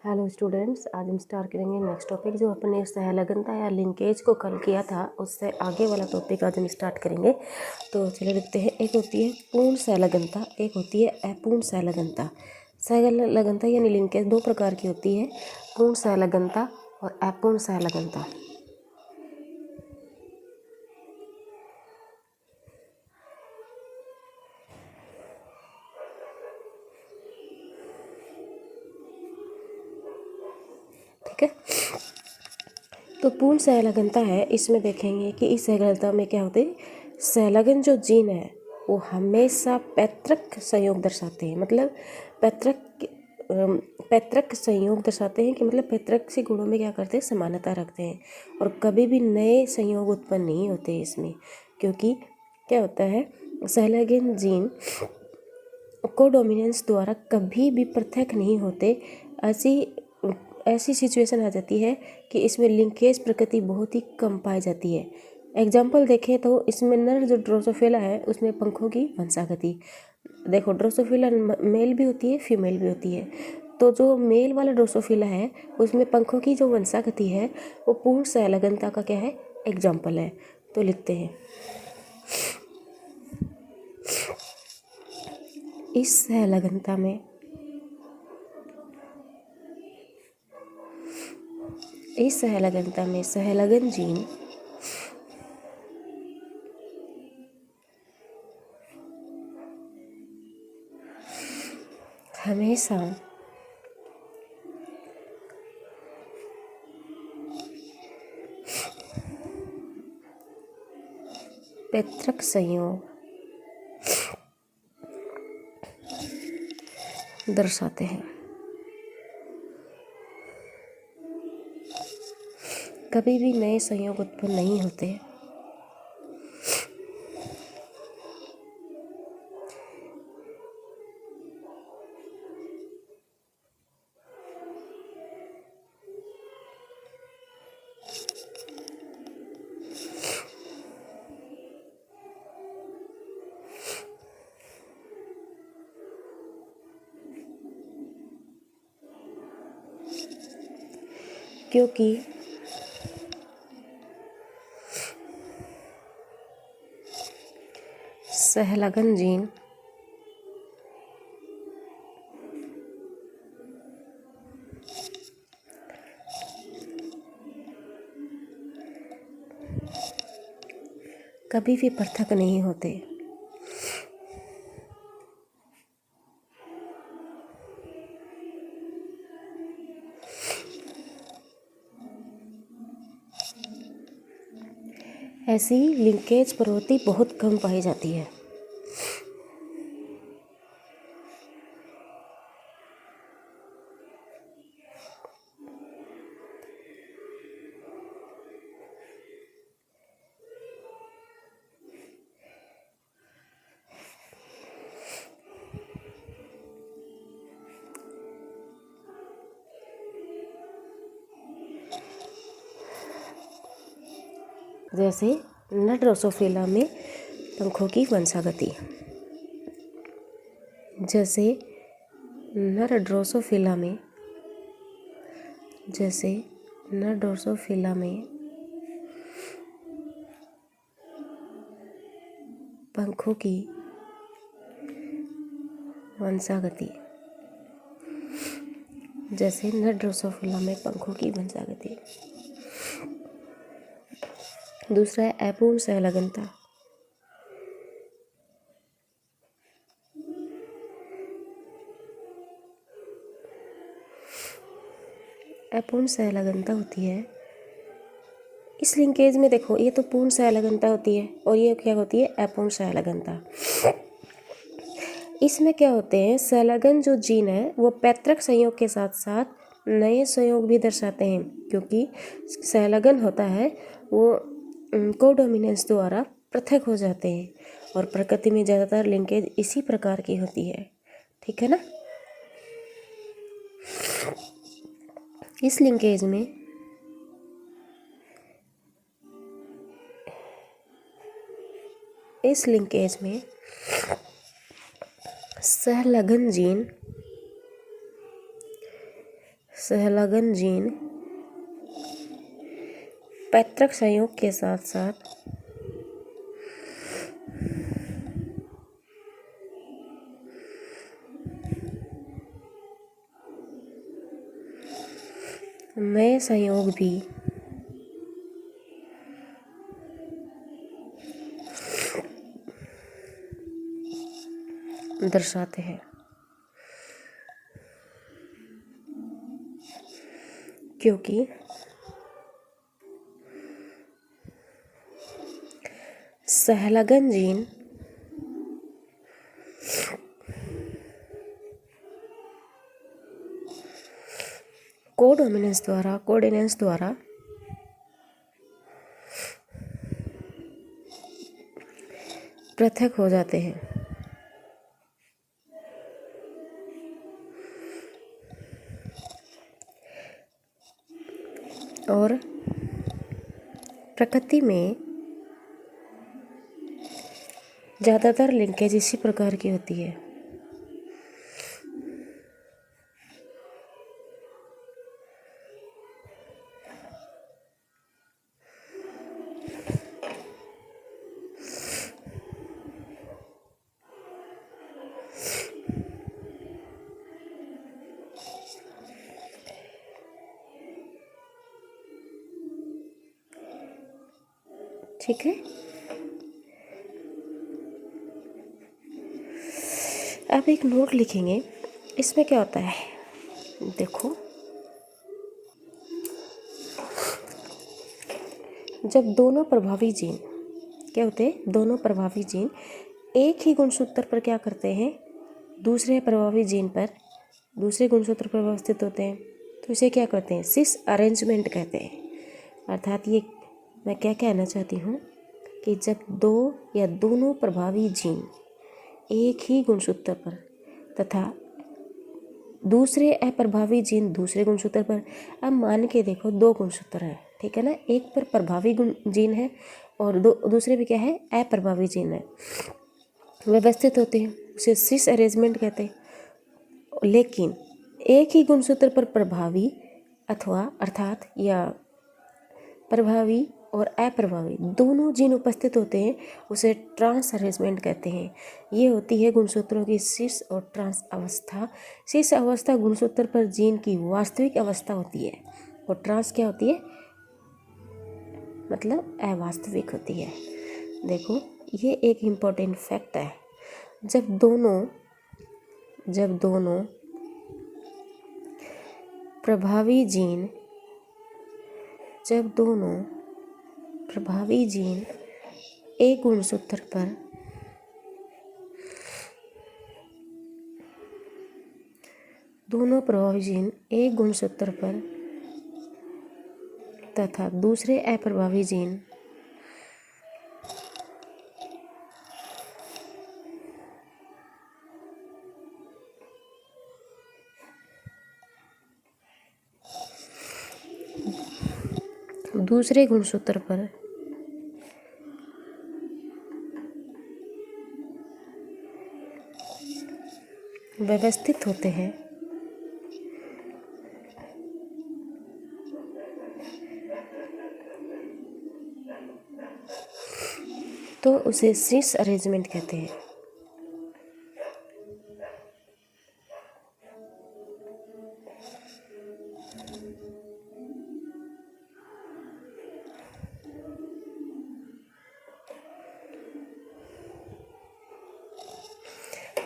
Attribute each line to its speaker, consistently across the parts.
Speaker 1: Hello students, आज हम start करेंगे नेक्स्ट टॉपिक। जो अपने सहलगनता या लिंकेज को कल किया था उससे आगे वाला टॉपिक आज हम स्टार्ट करेंगे। तो चलो देखते हैं। एक होती है पूर्ण सहलगनता, एक होती है अपूर्ण सहलगनता। सहलगनता यानी लिंकेज दो प्रकार की होती है, पूर्ण सहलगनता और अपूर्ण सहलगनता। ठीक है, तो पूर्ण सहलगनता है, इसमें देखेंगे कि इस सहलगनता में क्या होते हैं। सहलगन जो जीन है वो हमेशा पैतृक संयोग दर्शाते हैं, मतलब पैतृक संयोग दर्शाते हैं कि मतलब पैतृक से गुणों में क्या करते हैं, समानता रखते हैं। और कभी भी नए संयोग उत्पन्न नहीं होते इसमें, क्योंकि क्या होता है, सहलगन जीन कोडोमिनेंस द्वारा कभी भी पृथक नहीं होते। ऐसी सिचुएशन आ जाती है कि इसमें लिंकेज प्रकृति बहुत ही कम पाई जाती है। एग्जाम्पल देखें तो इसमें नर जो ड्रोसोफिला है उसमें पंखों की वंशागति देखो। ड्रोसोफिला मेल भी होती है, फीमेल भी होती है। तो जो मेल वाला ड्रोसोफिला है उसमें पंखों की जो वंशागति है वो पूर्ण सहलगनता का क्या है, एग्जाम्पल है। तो लिखते हैं, इस सहलगनता में सहलगन जीन हमेशा पैतृक संयोग दर्शाते हैं, कभी भी नए संयोग उत्पन्न नहीं होते। क्योंकि सहलगन जीन कभी भी पृथक नहीं होते। ऐसी लिंकेज प्रवृत्ति बहुत कम पाई जाती है। जैसे नर ड्रोसोफिला में पंखों की वंशागति, जैसे नर ड्रोसोफिला में पंखों की वंशागति, जैसे नर ड्रोसोफिला में पंखों की वंशागति। दूसरा है अपूर्ण सहलगनता। अपूर्ण सहलगनता होती है, इस लिंकेज में देखो, ये तो पूर्ण सहलगनता होती है और ये क्या होती है, अपूर्ण सहलगनता। इसमें क्या होते हैं, सहलगन जो जीन है वो पैतृक संयोग के साथ साथ नए संयोग भी दर्शाते हैं, क्योंकि सहलगन होता है वो कोडोमिनेंस द्वारा पृथक हो जाते हैं और प्रकृति में ज़्यादातर लिंकेज इसी प्रकार की होती है। ठीक है ना। इस लिंकेज में सहलगन जीन सहलगन जीन पैतृक संयोग के साथ साथ नए संयोग भी दर्शाते हैं, क्योंकि सहलगन जीन कोडोमिनेंस द्वारा पृथक हो जाते हैं और प्रकृति में ज़्यादातर लिंकेज इसी प्रकार की होती है। ठीक है, अब एक नोट लिखेंगे। इसमें क्या होता है, देखो, जब दोनों प्रभावी जीन क्या होते हैं, दोनों प्रभावी जीन एक ही गुणसूत्र पर क्या करते हैं, दूसरे प्रभावी जीन पर दूसरे गुणसूत्र पर व्यवस्थित होते हैं, तो इसे क्या कहते हैं, सिस अरेंजमेंट कहते हैं। अर्थात ये मैं क्या कहना चाहती हूँ कि जब दो या दोनों प्रभावी जीन एक ही गुणसूत्र पर तथा दूसरे अप्रभावी जीन दूसरे गुणसूत्र पर, अब मान के देखो दो गुणसूत्र हैं, ठीक है ना, एक पर प्रभावी जीन है और दूसरे पे क्या है, अप्रभावी जीन है, व्यवस्थित होते हैं, उसे सिस अरेंजमेंट कहते हैं। लेकिन एक ही गुणसूत्र पर प्रभावी अथवा अर्थात या प्रभावी और अप्रभावी दोनों जीन उपस्थित होते हैं, उसे ट्रांस अरेंजमेंट कहते हैं। ये होती है गुणसूत्रों की सिस और ट्रांस अवस्था। सिस अवस्था गुणसूत्र पर जीन की वास्तविक अवस्था होती है और ट्रांस क्या होती है, मतलब अवास्तविक होती है। देखो, ये एक इम्पोर्टेंट फैक्ट है। जब दोनों प्रभावी जीन एक गुणसूत्र पर तथा दूसरे अप्रभावी जीन दूसरे गुणसूत्र पर व्यवस्थित होते हैं, तो उसे सिस अरेंजमेंट कहते हैं।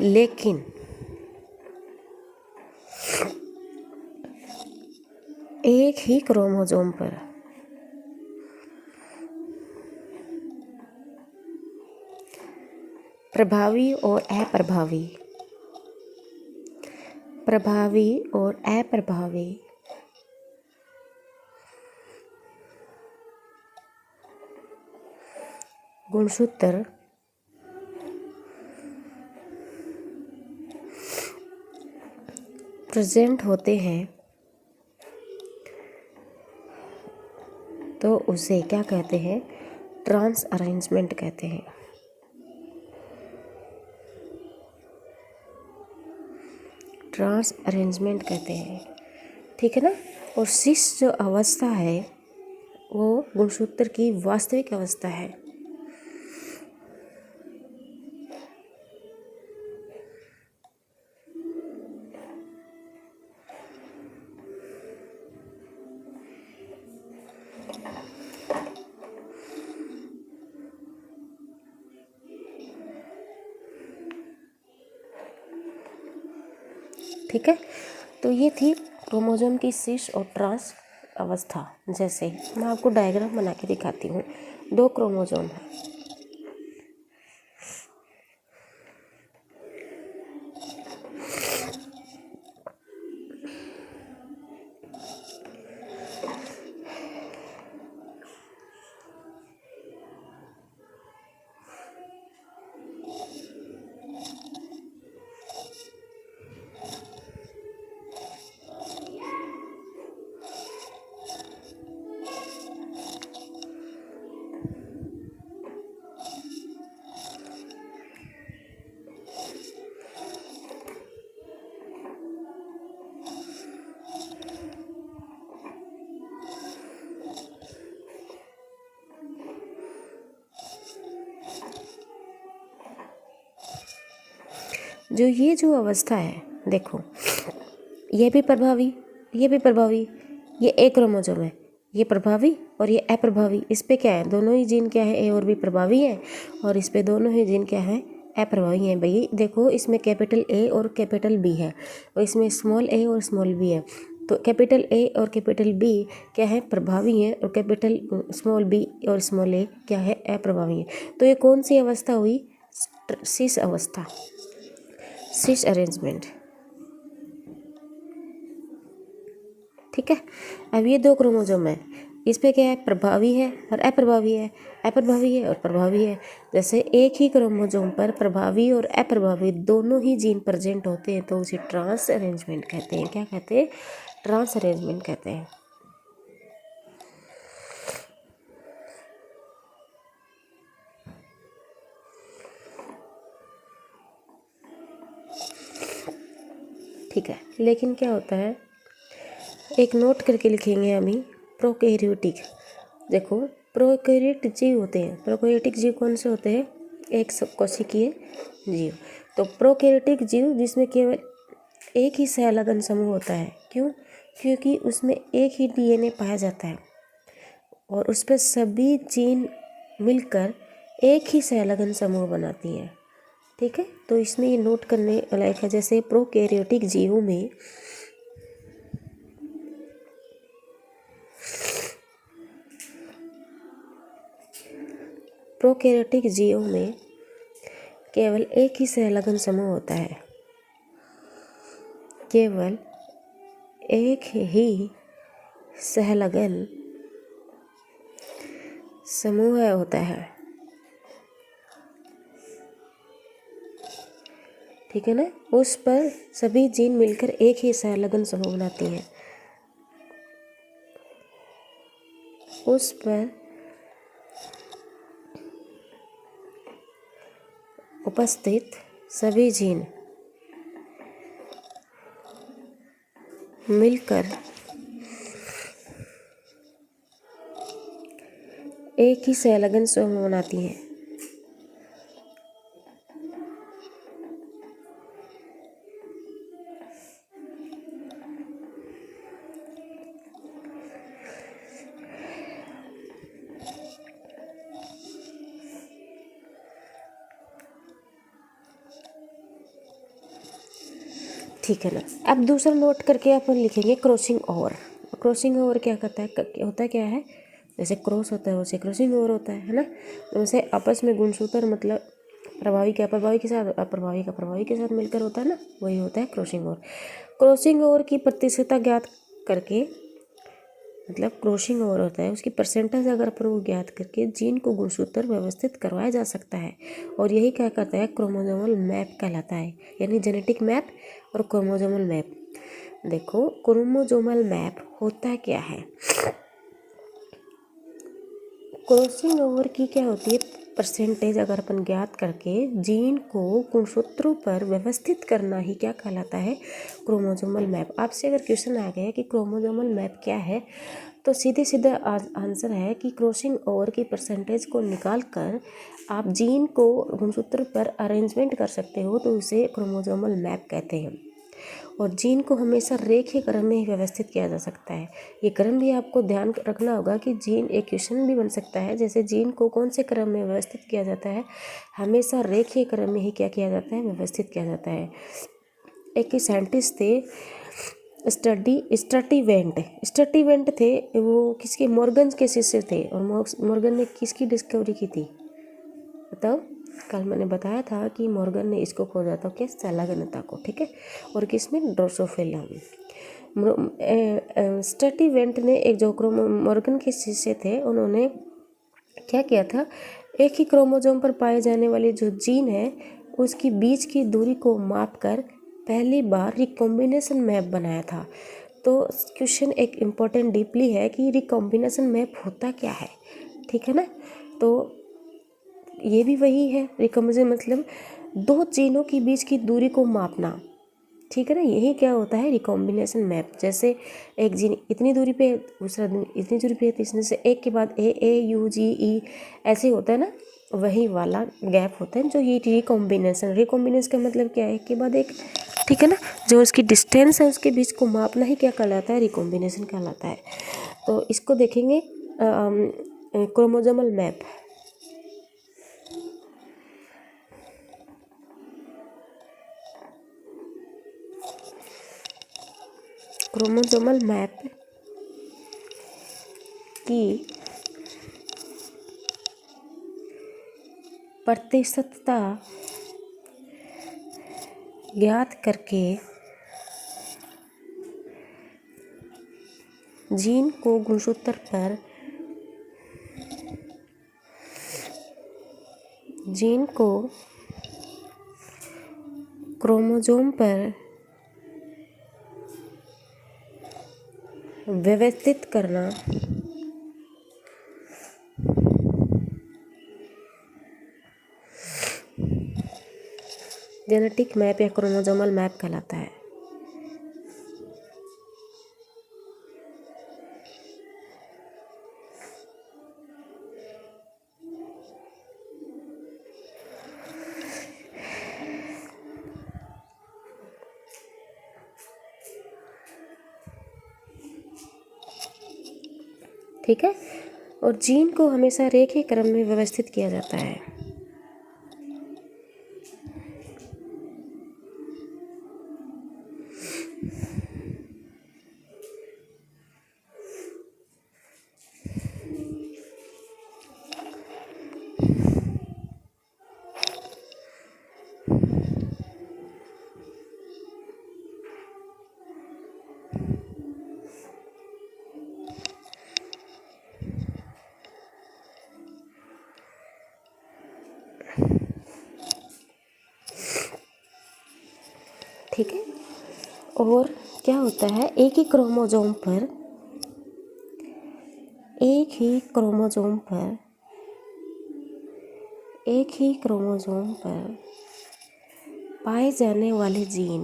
Speaker 1: लेकिन एक ही क्रोमोसोम पर प्रभावी और अप्रभावी गुणसूत्र प्रेजेंट होते हैं, तो उसे क्या कहते हैं, ट्रांस अरेंजमेंट कहते हैं। ट्रांस अरेंजमेंट कहते हैं, ठीक है ना। और सिस जो अवस्था है वो गुणसूत्र की वास्तविक अवस्था है। ठीक है, तो ये थी क्रोमोसोम की सिस और ट्रांस अवस्था। जैसे मैं आपको डायग्राम बना के दिखाती हूँ। 2 क्रोमोसोम है, जो अवस्था है, देखो ये भी प्रभावी, ये भी प्रभावी, ये एक क्रोमोसोम है, ये प्रभावी और ये अप्रभावी। इस पे क्या है, दोनों ही जीन क्या है, ए और बी प्रभावी हैं, और इस पे दोनों ही जीन क्या है, अप्रभावी हैं। भाई देखो, इसमें कैपिटल ए और कैपिटल बी है, और इसमें स्मॉल ए और स्मॉल बी है। तो कैपिटल ए और कैपिटल बी क्या है, प्रभावी हैं, और कैपिटल स्मॉल बी और स्मॉल ए क्या है, अप्रभावी है। तो ये कौन सी अवस्था हुई, सिस अवस्था, सिस अरेंजमेंट। ठीक है। अब ये 2 क्रोमोसोम है, इस पे क्या है, प्रभावी है और अप्रभावी है, अप्रभावी है और प्रभावी है। जैसे एक ही क्रोमोसोम पर प्रभावी और अप्रभावी दोनों ही जीन प्रेजेंट होते हैं तो उसे ट्रांस अरेंजमेंट कहते हैं। क्या कहते हैं, ट्रांस अरेंजमेंट कहते हैं। ठीक है, लेकिन क्या होता है, एक नोट करके लिखेंगे अभी, प्रोकैरियोटिक। देखो, प्रोकैरियोटिक जीव होते हैं, प्रोकैरियोटिक जीव कौन से होते हैं, एक कोशिकीय जीव। तो प्रोकैरियोटिक जीव जिसमें केवल एक ही सहलगन समूह होता है। क्यों, क्योंकि उसमें एक ही डीएनए पाया जाता है और उस पर सभी जीन मिलकर एक ही सहलगन समूह बनाती हैं। ठीक है, तो इसमें ये नोट करने लायक है। जैसे प्रोकैरियोटिक जीवों में केवल एक ही सहलगन समूह होता है, केवल एक ही सहलगन समूह होता है। ठीक है ना, उस पर सभी जीन मिलकर एक ही सहलगन समूह बनाती हैं। उस पर उपस्थित सभी जीन मिलकर एक ही सहलगन समूह बनाती हैं। ठीक है ना। अब दूसरा नोट करके अपन लिखेंगे क्रॉसिंग ओवर। क्रॉसिंग ओवर क्या करता है, होता क्या है, जैसे क्रॉस होता है वैसे क्रॉसिंग ओवर होता है ना। वैसे आपस में गुणसूत्र मतलब प्रभावी का अप्रभावी के साथ, अप्रभावी का प्रभावी के साथ मिलकर होता है ना, वही होता है क्रॉसिंग ओवर। क्रॉसिंग ओवर की प्रतिशतता ज्ञात करके, मतलब क्रॉसिंग ओवर होता है उसकी परसेंटेज अगर अपन वो ज्ञात करके जीन को गुणसूत्र व्यवस्थित करवाया जा सकता है। और यही क्या करता है, क्रोमोसोमल मैप कहलाता है, यानी जेनेटिक मैप और क्रोमोसोमल मैप। देखो, क्रोमोसोमल मैप होता क्या है, क्रॉसिंग ओवर की क्या होती है, परसेंटेज अगर अपन ज्ञात करके जीन को गुणसूत्रों पर व्यवस्थित करना ही क्या कहलाता है, क्रोमोसोमल मैप। आपसे अगर क्वेश्चन आ गया कि क्रोमोसोमल मैप क्या है, तो सीधे सीधा आंसर है कि क्रॉसिंग ओवर की परसेंटेज को निकाल कर आप जीन को गुणसूत्र पर अरेंजमेंट कर सकते हो, तो उसे क्रोमोसोमल मैप कहते हैं। और जीन को हमेशा रेखीय क्रम में ही व्यवस्थित किया जा सकता है। ये क्रम भी आपको ध्यान रखना होगा कि जीन एक क्वेश्चन भी बन सकता है, जैसे जीन को कौन से क्रम में व्यवस्थित किया जाता है, हमेशा रेखीय क्रम में ही क्या किया जाता है, व्यवस्थित किया जाता है। एक साइंटिस्ट थे स्टर्टीवेंट थे, वो किसके, मॉर्गन के शिष्य थे। और मॉर्गन ने किसकी डिस्कवरी की थी बताओ? कल मैंने बताया था कि मॉर्गन ने इसको खोजा था, क्या, सलागनता को, ठीक है। और किसमें, ड्रोसोफिला में। स्टर्टीवेंट ने एक जो मॉर्गन के शिष्य थे, उन्होंने क्या किया था, एक ही क्रोमोसोम पर पाए जाने वाले जो जीन है उसकी बीच की दूरी को मापकर पहली बार रिकॉम्बिनेशन मैप बनाया था। तो क्वेश्चन एक इम्पोर्टेंट डीपली है कि रिकॉम्बिनेशन मैप होता क्या है, ठीक है ना। तो ये भी वही है, रिकॉम्बिनेशन मतलब दो जीनों के बीच की दूरी को मापना, ठीक है ना। यही क्या होता है, रिकॉम्बिनेशन मैप। जैसे एक जीन इतनी दूरी पे, दूसरा इतनी दूरी पे, तीसरे से एक के बाद ए यू जी ई ऐसे होता है ना, वही वाला गैप होता है जो ये रिकॉम्बिनेशन का मतलब क्या है, एक के बाद एक, ठीक है ना। जो उसकी डिस्टेंस है उसके बीच को मापना ही क्या कहलाता है, रिकॉम्बिनेशन कहलाता है। तो इसको देखेंगे क्रोमोसोमल मैप। क्रोमोसोमल मैप की प्रतिशतता ज्ञात करके जीन को गुणसूत्र पर जीन को क्रोमोसोम पर व्यवस्थित करना जेनेटिक मैप या क्रोमोसोमल मैप कहलाता है। ठीक है। और जीन को हमेशा रेखीय क्रम में व्यवस्थित किया जाता है। ठीक है। और क्या होता है, एक ही क्रोमोसोम पर पाए जाने वाले जीन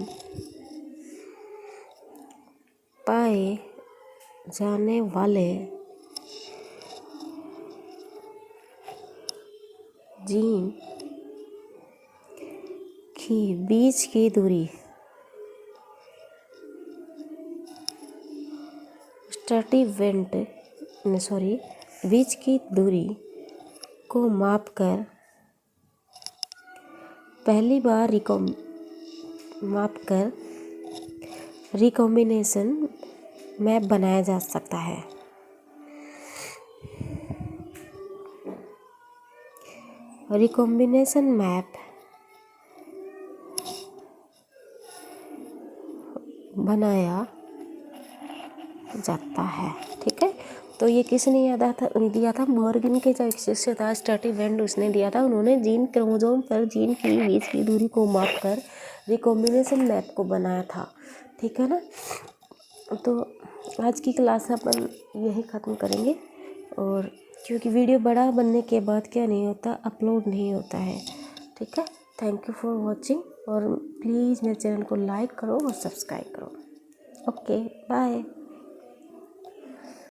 Speaker 1: की बीच की दूरी बीच की दूरी को मापकर पहली बार रिकॉम्बिनेशन मैप बनाया जा सकता है। रिकॉम्बिनेशन मैप बनाया जाता है, ठीक है। तो ये किसने दिया था, मॉर्गन के जो एक शिष्य था स्टर्टीवेंट, उसने दिया था। उन्होंने जीन क्रोमोसोम पर जीन की बीच की दूरी को मापकर रिकॉम्बिनेशन मैप को बनाया था, ठीक है ना। तो आज की क्लास अपन यही ख़त्म करेंगे। और क्योंकि वीडियो बड़ा बनने के बाद क्या नहीं होता, अपलोड नहीं होता है। ठीक है, थैंक यू फॉर वॉचिंग, और प्लीज़ मेरे चैनल को लाइक करो और सब्सक्राइब करो। Okay, bye.